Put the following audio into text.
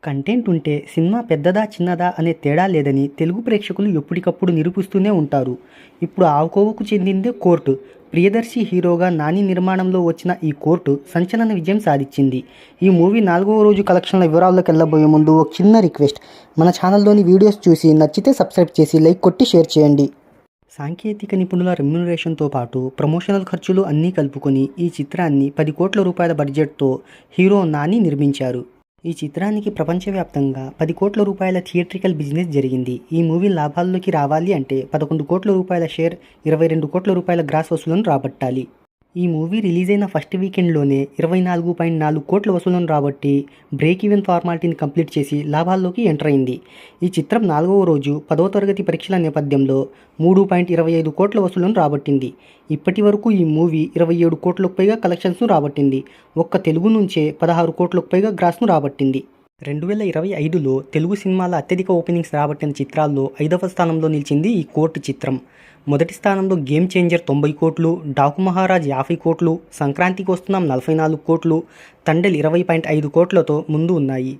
Content ఉంటే cinema పెద్దదా చిన్నదా అనే తేడా లేదని తెలుగు ప్రేక్షకులు ఎప్పటికప్పుడు నిరూపిస్తూనే ఉంటారు. ఇప్పుడు ఆ కోవకు చెందిందే కోర్టు. ప్రియదర్శి హీరోగా నాని నిర్మాణంలో వచ్చిన ఈ కోర్టు సంచలన విజయం సాధించింది. ఈ మూవీ 4వ రోజు కలెక్షన్ల వివరాల్లోకి వెళ్ళబోయే ముందు ఒక చిన్న రిక్వెస్ట్, మన ఛానల్లోని వీడియోస్ చూసి నచ్చితే సబ్స్క్రైబ్ చేసి లైక్ కొట్టి షేర్ చేయండి. సాంకేతిక నిపుణుల రెమ్యునరేషన్తో పాటు ప్రమోషనల్ ఖర్చులు అన్నీ కలుపుకొని ఈ చిత్రాన్ని 10 కోట్ల రూపాయల బడ్జెట్తో హీరో నాని నిర్మించారు. ఈ చిత్రానికి ప్రపంచవ్యాప్తంగా 10 కోట్ల రూపాయల థియేట్రికల్ బిజినెస్ జరిగింది. ఈ మూవీ లాభాల్లోకి రావాలి అంటే 11 కోట్ల రూపాయల షేర్, 22 కోట్ల రూపాయల గ్రాస్ వసూలను రాబట్టాలి. ఈ మూవీ రిలీజ్ అయిన ఫస్ట్ వీకెండ్లోనే 24.4 కోట్ల వసూలను రాబట్టి బ్రేక్ ఈవెన్ ఫార్మాలిటీని కంప్లీట్ చేసి లాభాల్లోకి ఎంటర్ అయింది. ఈ చిత్రం 4వ రోజు 10వ తరగతి పరీక్షల నేపథ్యంలో 3.25 కోట్ల వసూలను రాబట్టింది. ఇప్పటి వరకు ఈ మూవీ 27 కోట్లకు పైగా కలెక్షన్స్ను రాబట్టింది. ఒక్క తెలుగు నుంచే 16 కోట్లకు పైగా గ్రాస్ను రాబట్టింది. 2025లో తెలుగు సినిమాల అత్యధిక ఓపెనింగ్స్ రాబట్టిన చిత్రాల్లో 5వ స్థానంలో నిలిచింది ఈ కోర్టు చిత్రం. మొదటి స్థానంలో గేమ్ చేంజర్ 90 కోట్లు, డాకు మహారాజ్ 50 కోట్లు, సంక్రాంతికి వస్తున్నాం 44 కోట్లు, తండెల్ 20.5 కోట్లతో ముందు ఉన్నాయి.